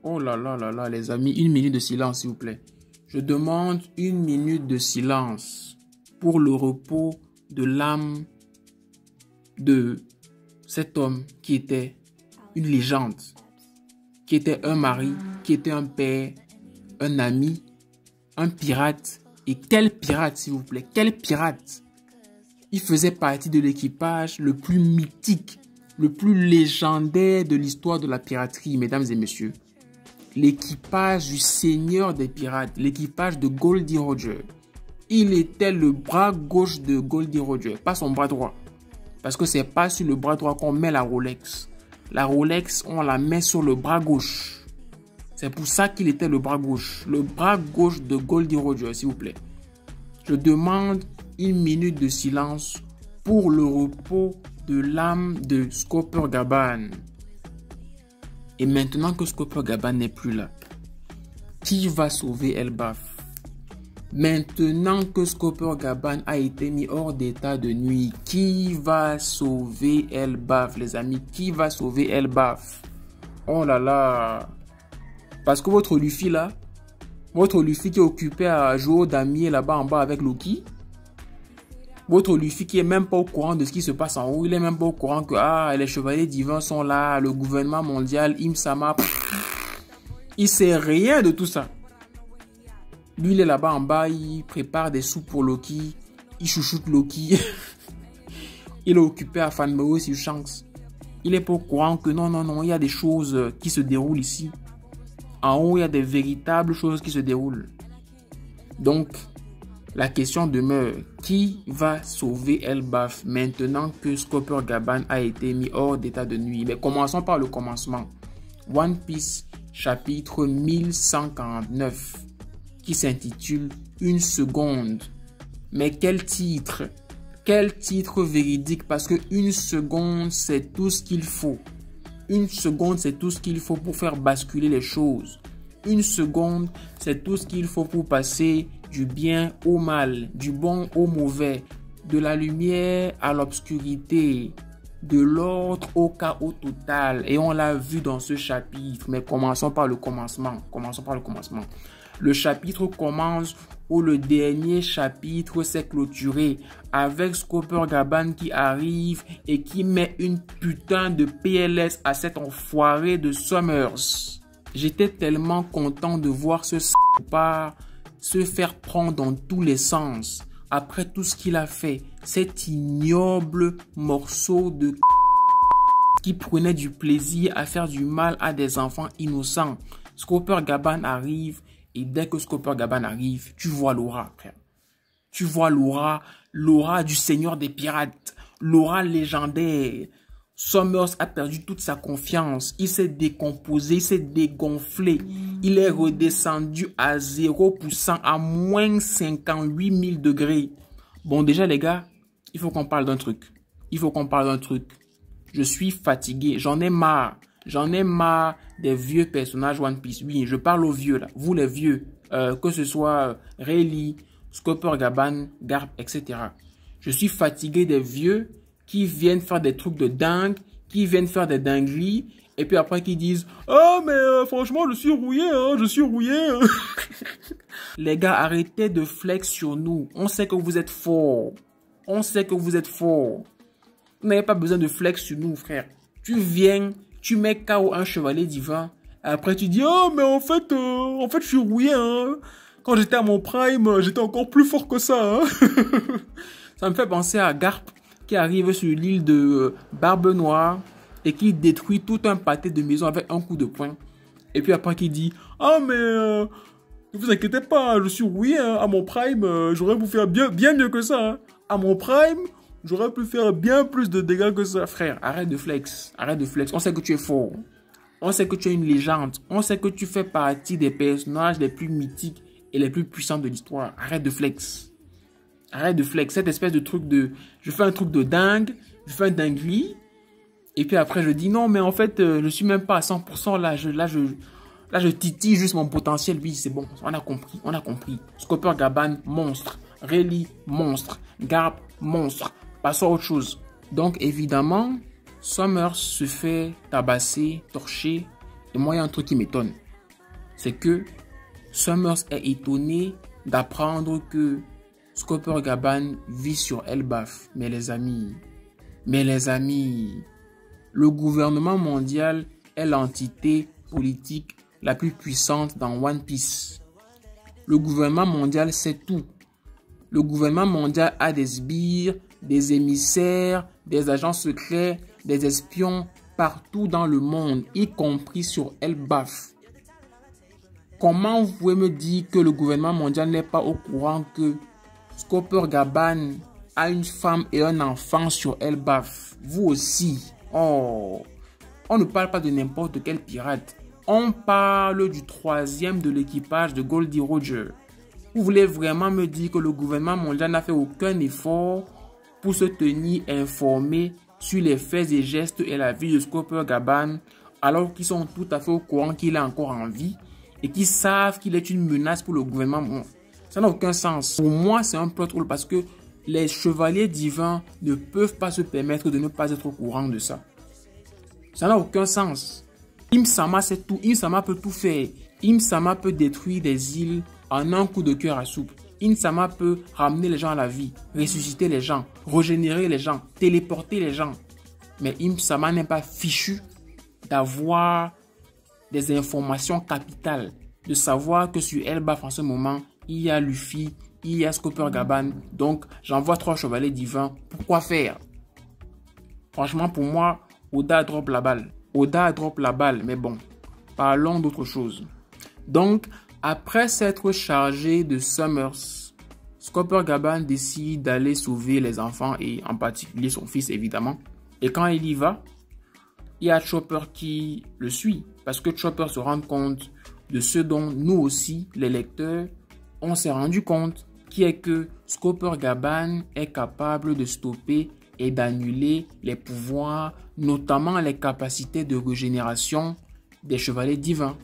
Oh là là là là, les amis, une minute de silence, s'il vous plaît. Je demande une minute de silence pour le repos de l'âme de cet homme qui était une légende, qui était un mari, qui était un père, un ami, un pirate. Et quel pirate, s'il vous plaît, quel pirate! Il faisait partie de l'équipage le plus mythique, le plus légendaire de l'histoire de la piraterie, mesdames et messieurs. L'équipage du seigneur des pirates, l'équipage de Goldie Roger. Il était le bras gauche de Goldie Roger, pas son bras droit. Parce que c'est pas sur le bras droit qu'on met la Rolex. La Rolex, on la met sur le bras gauche. C'est pour ça qu'il était le bras gauche. Le bras gauche de Goldie Roger, s'il vous plaît. Je demande une minute de silence pour le repos de l'âme de Scooper Gaban. Et maintenant que Scooper Gaban n'est plus là, qui va sauver Elbaf? Maintenant que Scooper Gaban a été mis hors d'état de nuit, qui va sauver Elbaf, les amis? Qui va sauver Elbaf? Oh là là! Parce que votre Luffy là, votre Luffy qui est occupé à jouer au damier là-bas en bas avec Loki, votre Luffy qui est même pas au courant de ce qui se passe en haut, il est même pas au courant que les chevaliers divins sont là, le gouvernement mondial, Im-sama, il sait rien de tout ça. Lui, il est là-bas en bas, il prépare des soupes pour Loki, il chouchoute Loki, il est occupé à fanboy sur Shanks. Il est pas au courant que non, il y a des choses qui se déroulent ici. En haut, il y a des véritables choses qui se déroulent. Donc, la question demeure, qui va sauver Elbaf maintenant que Scooper Gaban a été mis hors d'état de nuit? Mais commençons par le commencement. One Piece, chapitre 1149, qui s'intitule Une seconde. Mais quel titre? Quel titre véridique? Parce que une seconde, c'est tout ce qu'il faut. Une seconde, c'est tout ce qu'il faut pour faire basculer les choses. Une seconde, c'est tout ce qu'il faut pour passer du bien au mal, du bon au mauvais, de la lumière à l'obscurité, de l'ordre au chaos total. Et on l'a vu dans ce chapitre. Mais commençons par le commencement. Le chapitre commence où le dernier chapitre s'est clôturé avec Scooper Gaban qui arrive et qui met une putain de PLS à cet enfoiré de Summers. J'étais tellement content de voir ce salopard se faire prendre dans tous les sens. Après tout ce qu'il a fait, cet ignoble morceau de qui prenait du plaisir à faire du mal à des enfants innocents. Scooper Gaban arrive et dès que Scooper Gaban arrive, tu vois l'aura, frère. Tu vois l'aura du seigneur des pirates, l'aura légendaire. Summers a perdu toute sa confiance. Il s'est décomposé, il s'est dégonflé. Il est redescendu à 0%, à moins 58 000 degrés. Bon, déjà, les gars, il faut qu'on parle d'un truc. Je suis fatigué. J'en ai marre. J'en ai marre des vieux personnages One Piece. Oui, je parle aux vieux, là. Vous, les vieux. Que ce soit Rayleigh, Scooper Gaban, Garp, etc. Je suis fatigué des vieux qui viennent faire des trucs de dingue, qui viennent faire des dingueries, et puis après qui disent « Ah, mais franchement, je suis rouillé, hein, je suis rouillé. Hein. » Les gars, arrêtez de flex sur nous. On sait que vous êtes forts. Vous n'avez pas besoin de flex sur nous, frère. Tu viens, tu mets KO un chevalier divin, après tu dis « Ah, mais en fait, je suis rouillé. Hein. Quand j'étais à mon prime, j'étais encore plus fort que ça. Hein. » Ça me fait penser à Garp, qui arrive sur l'île de Barbe Noire et qui détruit tout un pâté de maison avec un coup de poing. Et puis après qui dit « Ah mais ne vous inquiétez pas, je suis rouillé hein, à mon prime, j'aurais pu faire bien mieux que ça. Hein. À mon prime, j'aurais pu faire bien plus de dégâts que ça. » Frère, arrête de flex. On sait que tu es fort. On sait que tu es une légende. On sait que tu fais partie des personnages les plus mythiques et les plus puissants de l'histoire. Arrête de flex. Cette espèce de truc de... Je fais un truc de dingue, je fais un dinguerie, et puis après je dis non, mais en fait, je suis même pas à 100% là, je titille juste mon potentiel. Oui, c'est bon, on a compris. Scooper Gaban, monstre. Rayleigh, monstre. Garp, monstre. Passons à autre chose. Donc évidemment, Summers se fait tabasser, torcher, Et moi, il y a un truc qui m'étonne. C'est que Summers est étonné d'apprendre que Scooper Gaban vit sur Elbaf. Mais les amis, le gouvernement mondial est l'entité politique la plus puissante dans One Piece. Le gouvernement mondial sait tout. Le gouvernement mondial a des sbires, des émissaires, des agents secrets, des espions partout dans le monde, y compris sur Elbaf. Comment vous pouvez me dire que le gouvernement mondial n'est pas au courant que Scooper Gaban a une femme et un enfant sur Elbaf? Vous aussi. Oh, on ne parle pas de n'importe quel pirate. On parle du troisième de l'équipage de Goldie Roger. Vous voulez vraiment me dire que le gouvernement mondial n'a fait aucun effort pour se tenir informé sur les faits et gestes et la vie de Scooper Gaban, alors qu'ils sont tout à fait au courant qu'il est encore en vie et qu'ils savent qu'il est une menace pour le gouvernement? Ça n'a aucun sens. Pour moi, c'est un plot hole parce que les chevaliers divins ne peuvent pas se permettre de ne pas être au courant de ça. Ça n'a aucun sens. Im-sama, c'est tout. Im-sama peut tout faire. Im-sama peut détruire des îles en un coup de cœur à soupe. Im-sama peut ramener les gens à la vie, ressusciter les gens, régénérer les gens, téléporter les gens. Mais Im-sama n'est pas fichu d'avoir des informations capitales, de savoir que sur Elbaf en ce moment, il y a Luffy, il y a Scooper Gaban, donc j'envoie 3 chevaliers divins. Pourquoi faire? Franchement, pour moi, Oda drop la balle. Oda drop la balle, mais bon, parlons d'autre chose. Donc, après s'être chargé de Summers, Scooper Gaban décide d'aller sauver les enfants et en particulier son fils évidemment. Et quand il y va, il y a Chopper qui le suit parce que Chopper se rend compte de ce dont nous aussi, les lecteurs, on s'est rendu compte, qui est que Scooper Gaban est capable de stopper et d'annuler les pouvoirs, notamment les capacités de régénération des chevaliers divins.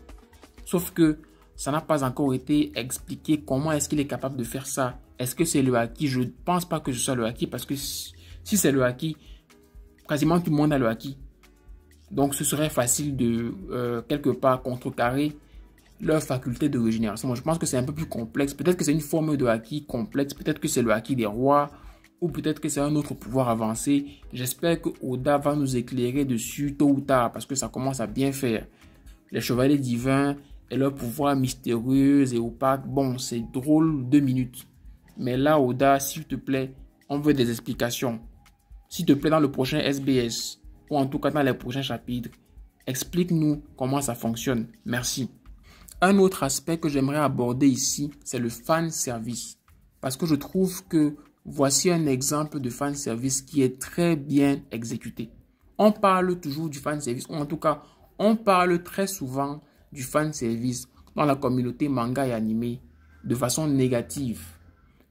Sauf que ça n'a pas encore été expliqué comment est-ce qu'il est capable de faire ça. Est-ce que c'est le haki? Je ne pense pas que ce soit le haki parce que si c'est le haki, quasiment tout le monde a le haki. Donc ce serait facile de quelque part contrecarrer leur faculté de régénération. Moi, je pense que c'est un peu plus complexe. Peut-être que c'est une forme de haki complexe. Peut-être que c'est le haki des rois. Ou peut-être que c'est un autre pouvoir avancé. J'espère que Oda va nous éclairer dessus tôt ou tard. Parce que ça commence à bien faire. Les chevaliers divins et leur pouvoir mystérieux et opaque. Bon, c'est drôle 2 minutes. Mais là, Oda, s'il te plaît, on veut des explications. S'il te plaît, dans le prochain SBS. Ou en tout cas dans les prochains chapitres. Explique-nous comment ça fonctionne. Merci. Un autre aspect que j'aimerais aborder ici, c'est le fan service. Parce que je trouve que voici un exemple de fan service qui est très bien exécuté. On parle toujours du fan service, ou en tout cas, on parle très souvent du fan service dans la communauté manga et animé de façon négative.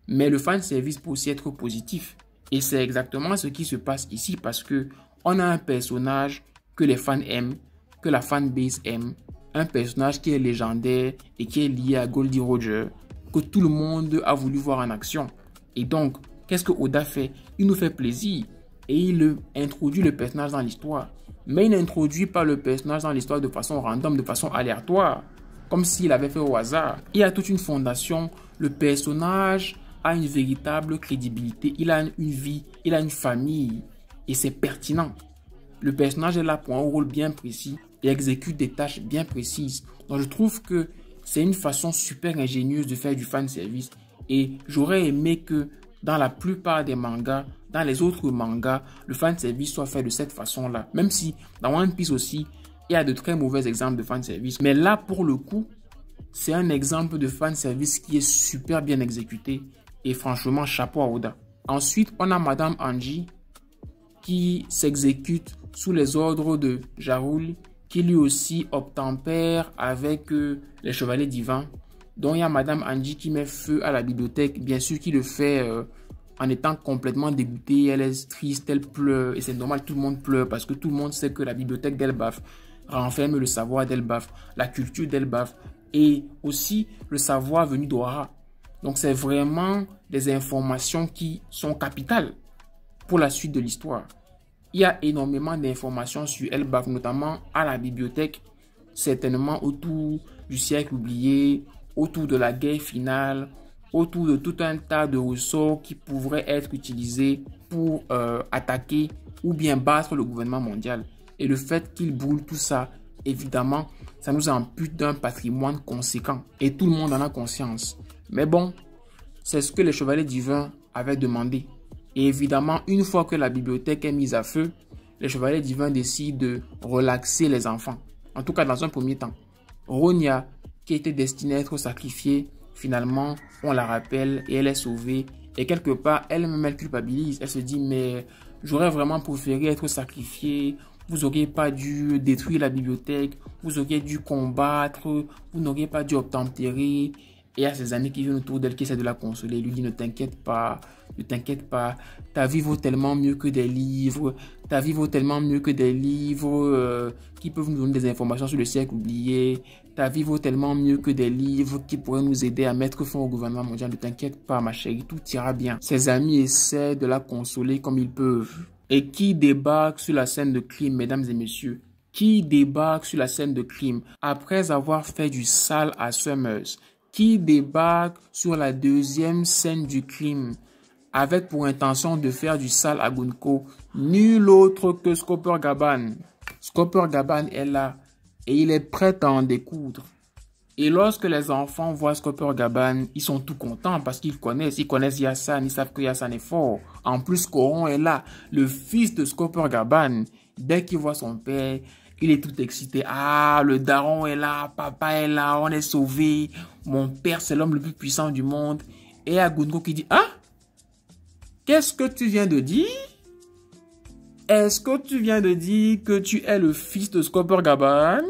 Mais le fan service peut aussi être positif. Et c'est exactement ce qui se passe ici parce que on a un personnage que les fans aiment, que la fanbase aime. Un personnage qui est légendaire et qui est lié à Goldie Roger, que tout le monde a voulu voir en action. Et donc, qu'est-ce que Oda fait? Il nous fait plaisir et il introduit le personnage dans l'histoire. Mais il n'introduit pas le personnage dans l'histoire de façon random, de façon aléatoire, comme s'il avait fait au hasard. Il y a toute une fondation. Le personnage a une véritable crédibilité. Il a une vie, il a une famille et c'est pertinent. Le personnage est là pour un rôle bien précis et exécute des tâches bien précises. Donc je trouve que c'est une façon super ingénieuse de faire du fan service. Et j'aurais aimé que dans la plupart des mangas, dans les autres mangas, le fan service soit fait de cette façon-là. Même si dans One Piece aussi, il y a de très mauvais exemples de fan service. Mais là, pour le coup, c'est un exemple de fan service qui est super bien exécuté. Et franchement, chapeau à Oda. Ensuite, on a Madame Angie qui s'exécute sous les ordres de Jarul, qui lui aussi obtempère avec les chevaliers divins. Donc il y a Madame Angie qui met feu à la bibliothèque, bien sûr qui le fait en étant complètement dégoûtée. Elle est triste, elle pleure, et c'est normal, tout le monde pleure parce que tout le monde sait que la bibliothèque d'Elbaf renferme le savoir d'Elbaf, la culture d'Elbaf et aussi le savoir venu d'Ohara. Donc c'est vraiment des informations qui sont capitales pour la suite de l'histoire. Il y a énormément d'informations sur Elbaf, notamment à la bibliothèque, certainement autour du siècle oublié, autour de la guerre finale, autour de tout un tas de ressorts qui pourraient être utilisés pour attaquer ou bien battre le gouvernement mondial. Et le fait qu'il brûle tout ça, évidemment, ça nous ampute d'un patrimoine conséquent. Et tout le monde en a conscience. Mais bon, c'est ce que les chevaliers divins avaient demandé. Et évidemment, une fois que la bibliothèque est mise à feu, les chevaliers divins décident de relaxer les enfants. En tout cas, dans un premier temps. Ronia, qui était destinée à être sacrifiée, finalement, on la rappelle et elle est sauvée. Et quelque part, elle-même, elle culpabilise. Elle se dit, mais j'aurais vraiment préféré être sacrifiée. Vous n'auriez pas dû détruire la bibliothèque. Vous auriez dû combattre. Vous n'auriez pas dû obtempérer. Et il y a ses amis qui viennent autour d'elle, qui essaient de la consoler. Il lui dit, ne t'inquiète pas, ne t'inquiète pas. Ta vie vaut tellement mieux que des livres. Ta vie vaut tellement mieux que des livres qui peuvent nous donner des informations sur le siècle oublié. Ta vie vaut tellement mieux que des livres qui pourraient nous aider à mettre fin au gouvernement mondial. Ne t'inquiète pas, ma chérie, tout ira bien. Ses amis essaient de la consoler comme ils peuvent. Et qui débarque sur la scène de crime, mesdames et messieurs? Qui débarque sur la scène de crime après avoir fait du sale à Summers? Qui débarque sur la deuxième scène du crime avec pour intention de faire du sale à Gunko? Nul autre que Scooper Gaban. Scooper Gaban est là et il est prêt à en découdre. Et lorsque les enfants voient Scooper Gaban, ils sont tout contents parce qu'ils connaissent Yassan, ils savent que Yassan est fort. En plus, Coron est là, le fils de Scooper Gaban. Dès qu'il voit son père, il est tout excité. Ah, le daron est là, papa est là, on est sauvé. Mon père, c'est l'homme le plus puissant du monde. Et il y a Gunko qui dit, ah, qu'est-ce que tu viens de dire? Est-ce que tu viens de dire que tu es le fils de Scooper Gaban?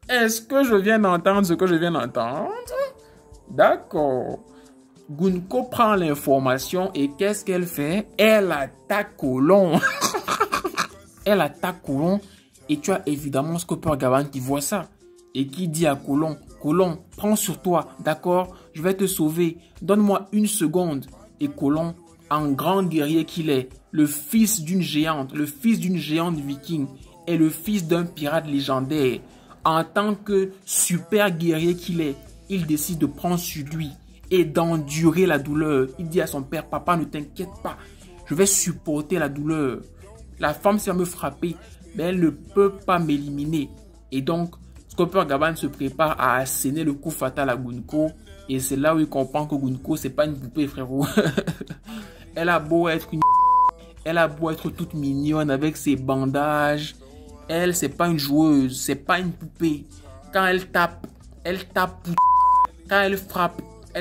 Est-ce que je viens d'entendre ce que je viens d'entendre? D'accord. Gunko prend l'information et qu'est-ce qu'elle fait? Elle attaque Colon. Elle attaque Colon. Et tu as évidemment Scooper Gaban qui voit ça et qui dit à Colon, Colon, prends sur toi, d'accord? Je vais te sauver. Donne-moi une seconde. Et Colon, en grand guerrier qu'il est, le fils d'une géante viking, est le fils d'un pirate légendaire. En tant que super guerrier qu'il est, il décide de prendre sur lui et d'endurer la douleur. Il dit à son père, papa, ne t'inquiète pas, je vais supporter la douleur. La femme, si elle me frapper, mais elle ne peut pas m'éliminer. Et donc, Scooper Gaban se prépare à asséner le coup fatal à Gunko. Et c'est là où il comprend que Gunko, c'est pas une poupée, frérot. Elle a beau être toute mignonne avec ses bandages. Elle, c'est pas une joueuse, c'est pas une poupée. Quand elle tape pour... Quand elle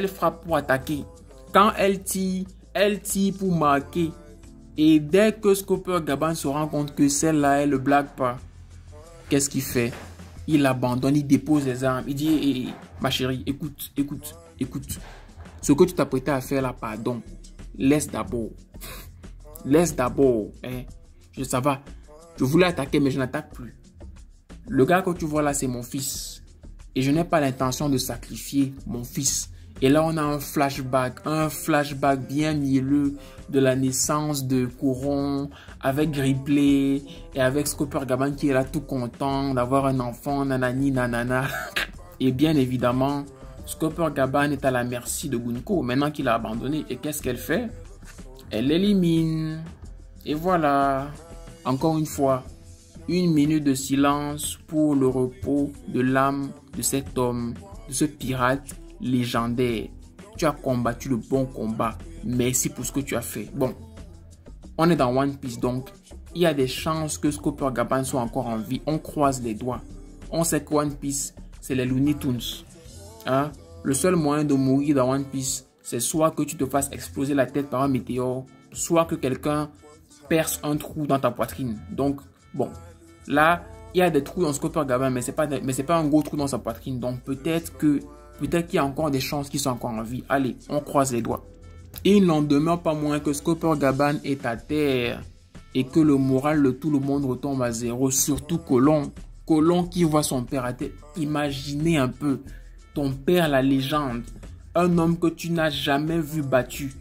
frappe pour attaquer. Quand elle tire pour marquer. Et dès que Scooper Gaban se rend compte que celle-là, elle ne blague pas, qu'est-ce qu'il fait? Il abandonne, il dépose les armes. Il dit, ma chérie, écoute. Ce que tu t'apprêtais à faire là, pardon. Laisse d'abord. Hein. Ça va. Je voulais attaquer, mais je n'attaque plus. Le gars que tu vois là, c'est mon fils. Et je n'ai pas l'intention de sacrifier mon fils. Et là, on a un flashback bien mielleux de la naissance de Coron avec Ripley et avec Scooper Gaban qui est là tout content d'avoir un enfant, nanani, nanana. Et bien évidemment, Scooper Gaban est à la merci de Gunko maintenant qu'il a abandonné. Et qu'est-ce qu'elle fait? Elle l'élimine. Et voilà. Encore une fois, 1 minute de silence pour le repos de l'âme de cet homme, de ce pirate légendaire. Tu as combattu le bon combat. Merci pour ce que tu as fait. Bon, on est dans One Piece, donc il y a des chances que Scooper Gaban soit encore en vie. On croise les doigts. On sait que One Piece, c'est les Looney Tunes. Hein? Le seul moyen de mourir dans One Piece, c'est soit que tu te fasses exploser la tête par un météore, soit que quelqu'un perce un trou dans ta poitrine. Donc, bon, là, il y a des trous dans Scooper Gaban, mais c'est pas un gros trou dans sa poitrine. Donc, peut-être qu'il y a encore des chances qu'ils soient encore en vie. Allez, on croise les doigts. Il n'en demeure pas moins que Scooper Gaban est à terre et que le moral de tout le monde retombe à zéro, surtout Colon. Colon qui voit son père à terre. Imaginez un peu, ton père, la légende, un homme que tu n'as jamais vu battu,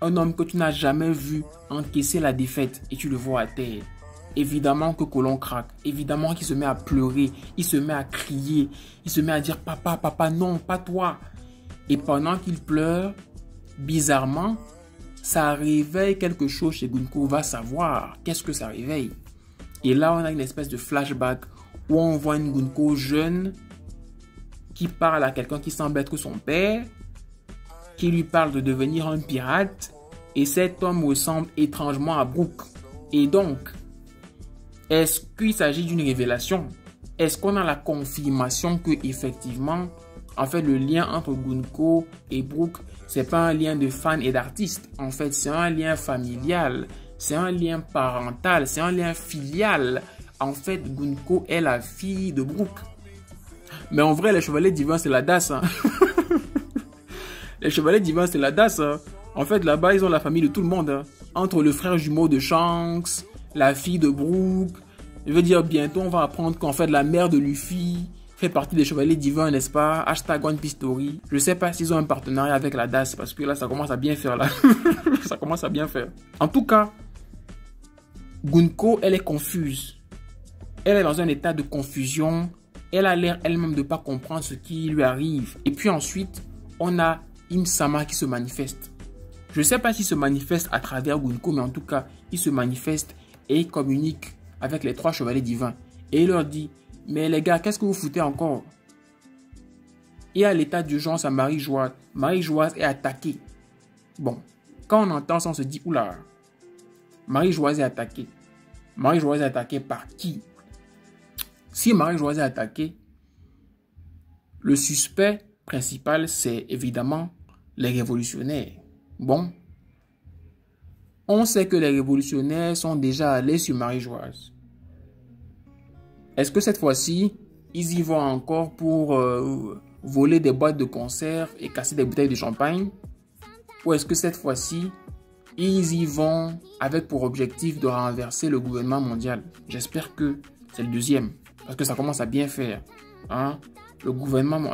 un homme que tu n'as jamais vu encaisser la défaite et tu le vois à terre. évidemment que Colon craque. Évidemment qu'il se met à pleurer, il se met à crier, il se met à dire « Papa, papa, non, pas toi ». Et pendant qu'il pleure, bizarrement, ça réveille quelque chose chez Gunko. Va savoir qu'est-ce que ça réveille. Et là, on a une espèce de flashback où on voit une Gunko jeune qui parle à quelqu'un qui semble être son père, qui lui parle de devenir un pirate, et cet homme ressemble étrangement à Brook. Et donc, est-ce qu'il s'agit d'une révélation? Est-ce qu'on a la confirmation que effectivement, en fait, le lien entre Gunko et Brook, c'est pas un lien de fans et d'artistes. En fait, c'est un lien familial, c'est un lien parental, c'est un lien filial. En fait, Gunko est la fille de Brook. Mais en vrai, les chevaliers divins, c'est la DAS. Hein. Les chevaliers divins, c'est la DAS. Hein. En fait, là-bas, ils ont la famille de tout le monde. Hein. Entre le frère jumeau de Shanks, la fille de Brook. Je veux dire, bientôt, on va apprendre qu'en fait, la mère de Luffy fait partie des chevaliers divins, n'est-ce pas? Hashtag One Piece Story. Je sais pas s'ils ont un partenariat avec la DAS, parce que là, ça commence à bien faire, là. Ça commence à bien faire. En tout cas, Gunko, elle est confuse. Elle est dans un état de confusion. Elle a l'air elle-même de ne pas comprendre ce qui lui arrive. Et puis ensuite, on a Im-sama qui se manifeste. Je ne sais pas s'il se manifeste à travers Gunko, mais en tout cas, il se manifeste et il communique avec les 3 chevaliers divins. Et il leur dit, mais les gars, qu'est-ce que vous foutez encore? Et à l'état d'urgence à Marie-Joise. Marie-Joise est attaquée. Bon, quand on entend ça, on se dit, oula, Marie-Joise est attaquée. Marie-Joise est attaquée par qui? Si Marie-Joise est attaquée, le suspect principal, c'est évidemment les révolutionnaires. Bon, on sait que les révolutionnaires sont déjà allés sur Marie-Joise. Est-ce que cette fois-ci, ils y vont encore pour voler des boîtes de conserve et casser des bouteilles de champagne? Ou est-ce que cette fois-ci, ils y vont avec pour objectif de renverser le gouvernement mondial? J'espère que c'est le deuxième. Parce que ça commence à bien faire. Hein? Le gouvernement,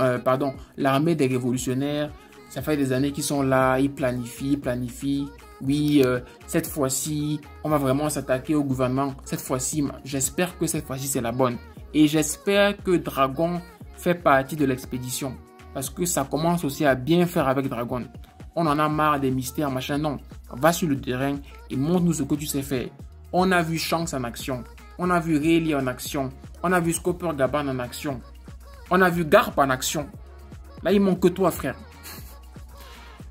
l'armée des révolutionnaires, ça fait des années qu'ils sont là, ils planifient. Oui, cette fois-ci, on va vraiment s'attaquer au gouvernement. Cette fois-ci, j'espère que cette fois-ci, c'est la bonne. Et j'espère que Dragon fait partie de l'expédition. Parce que ça commence aussi à bien faire avec Dragon. On en a marre des mystères, machin. Non, va sur le terrain et montre-nous ce que tu sais faire. On a vu Shanks en action. On a vu Rayleigh en action. On a vu Scooper Gaban en action. On a vu Garp en action. Là, il manque que toi, frère.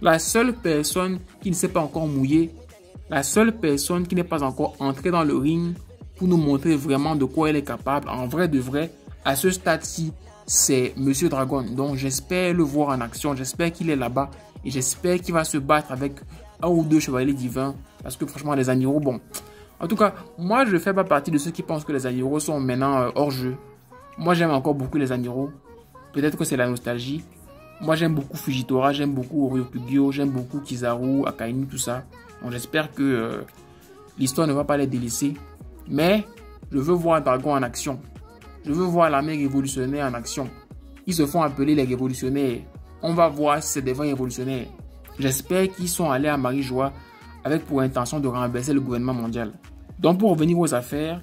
La seule personne qui ne s'est pas encore mouillée, la seule personne qui n'est pas encore entrée dans le ring pour nous montrer vraiment de quoi elle est capable, en vrai de vrai, à ce stade-ci, c'est Monsieur Dragon. Donc, j'espère le voir en action. J'espère qu'il est là-bas. Et j'espère qu'il va se battre avec 1 ou 2 chevaliers divins. Parce que franchement, les Aniro, bon. En tout cas, moi, je ne fais pas partie de ceux qui pensent que les Aniro sont maintenant hors jeu. Moi, j'aime encore beaucoup les Aniro. Peut-être que c'est la nostalgie. Moi, j'aime beaucoup Fujitora, j'aime beaucoup Ryokugyo, j'aime beaucoup Kizaru, Akainu, tout ça. Donc, j'espère que l'histoire ne va pas les délaisser. Mais, je veux voir Dragon en action. Je veux voir l'armée révolutionnaire en action. Ils se font appeler les révolutionnaires. On va voir si c'est des vrais révolutionnaires. J'espère qu'ils sont allés à Marie-Joie avec pour intention de renverser le gouvernement mondial. Donc, pour revenir aux affaires,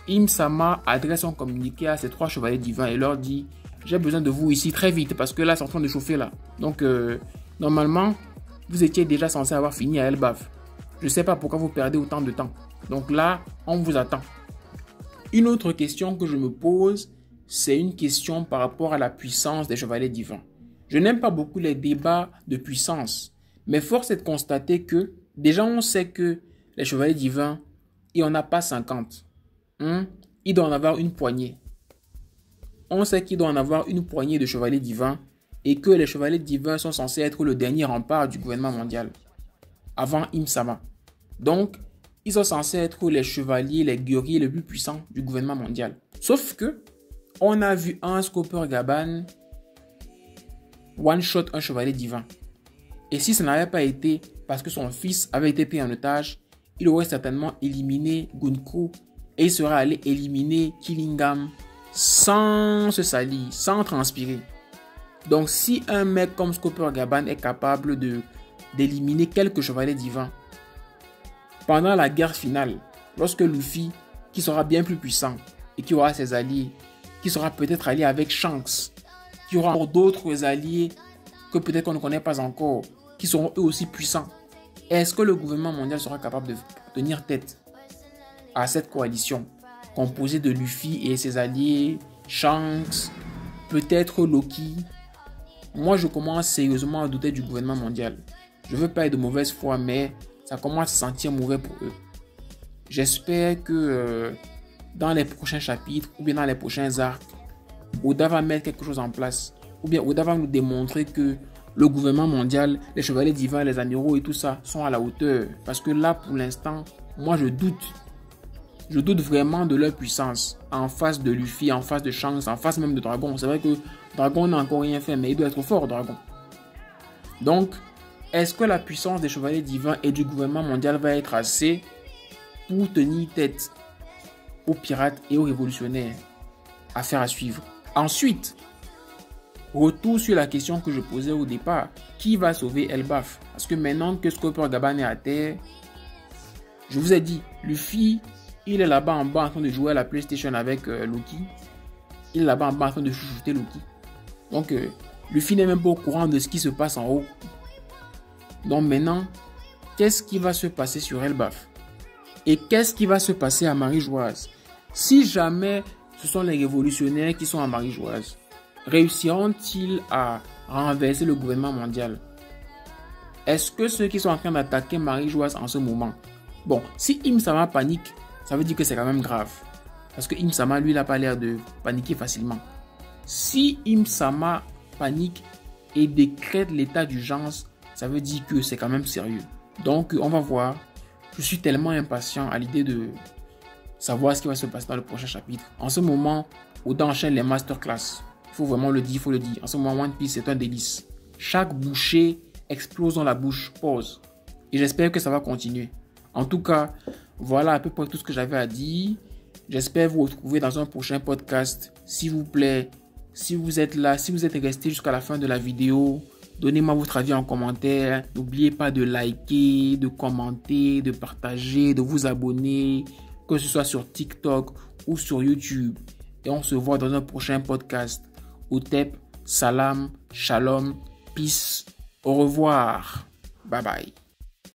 Im-sama adresse un communiqué à ses 3 chevaliers divins et leur dit: j'ai besoin de vous ici très vite parce que là, c'est en train de chauffer là. Donc, normalement, vous étiez déjà censé avoir fini à Elbaf. Je ne sais pas pourquoi vous perdez autant de temps. Donc là, on vous attend. Une autre question que je me pose, c'est une question par rapport à la puissance des chevaliers divins. Je n'aime pas beaucoup les débats de puissance, mais force est de constater que, déjà on sait que les chevaliers divins, il n'y en a pas 50. Il doit en avoir une poignée. On sait qu'il doit en avoir une poignée de chevaliers divins et que les chevaliers divins sont censés être le dernier rempart du gouvernement mondial, avant Im-sama. Donc, ils sont censés être les chevaliers, les guerriers les plus puissants du gouvernement mondial. Sauf que, on a vu un Scooper Gaban one-shot un chevalier divin. Et si ça n'avait pas été parce que son fils avait été pris en otage, il aurait certainement éliminé Gunko et il serait allé éliminer Killingham sans se salir, sans transpirer. Donc si un mec comme Scooper Gaban est capable d'éliminer quelques chevaliers divins pendant la guerre finale, lorsque Luffy qui sera bien plus puissant et qui aura ses alliés, qui sera peut-être allié avec chance, qui aura encore d'autres alliés que peut-être qu'on ne connaît pas encore, qui seront eux aussi puissants. Est-ce que le gouvernement mondial sera capable de tenir tête à cette coalition composée de Luffy et ses alliés, Shanks, peut-être Loki? Moi, je commence sérieusement à douter du gouvernement mondial. Je ne veux pas être de mauvaise foi, mais ça commence à se sentir mauvais pour eux. J'espère que dans les prochains chapitres ou bien dans les prochains arcs, Oda va mettre quelque chose en place. Ou bien Oda va nous démontrer que le gouvernement mondial, les chevaliers divins, les amiraux et tout ça sont à la hauteur. Parce que là, pour l'instant, moi je doute. Je doute vraiment de leur puissance en face de Luffy, en face de Shanks, en face même de Dragon. C'est vrai que Dragon n'a encore rien fait, mais il doit être fort, Dragon. Donc, est-ce que la puissance des chevaliers divins et du gouvernement mondial va être assez pour tenir tête aux pirates et aux révolutionnaires? Affaire à suivre. Ensuite, retour sur la question que je posais au départ. Qui va sauver Elbaf? Parce que maintenant que Scooper Gaban est à terre, je vous ai dit, Luffy, il est là-bas en bas en train de jouer à la PlayStation avec Loki. Il est là-bas en bas en train de chouchouter Loki. Donc, Luffy n'est même pas au courant de ce qui se passe en haut. Donc maintenant, qu'est-ce qui va se passer sur Elbaf? Et qu'est-ce qui va se passer à Marie-Joise? Si jamais ce sont les révolutionnaires qui sont à Marie-Joise, réussiront-ils à renverser le gouvernement mondial? Est-ce que ceux qui sont en train d'attaquer Marie-Joise en ce moment, bon, si Im-sama panique, ça veut dire que c'est quand même grave. Parce que Im-sama, lui, il n'a pas l'air de paniquer facilement. Si Im-sama panique et décrète l'état d'urgence, ça veut dire que c'est quand même sérieux. Donc, on va voir. Je suis tellement impatient à l'idée de savoir ce qui va se passer dans le prochain chapitre. En ce moment, Oda enchaîne les masterclass. Il faut vraiment le dire, il faut le dire. En ce moment, One Piece, c'est un délice. Chaque bouchée explose dans la bouche. Pause. Et j'espère que ça va continuer. En tout cas, voilà à peu près tout ce que j'avais à dire. J'espère vous retrouver dans un prochain podcast. S'il vous plaît, si vous êtes là, si vous êtes resté jusqu'à la fin de la vidéo, donnez-moi votre avis en commentaire. N'oubliez pas de liker, de commenter, de partager, de vous abonner, que ce soit sur TikTok ou sur YouTube. Et on se voit dans un prochain podcast. Otep, salam, shalom, peace. Au revoir. Bye bye.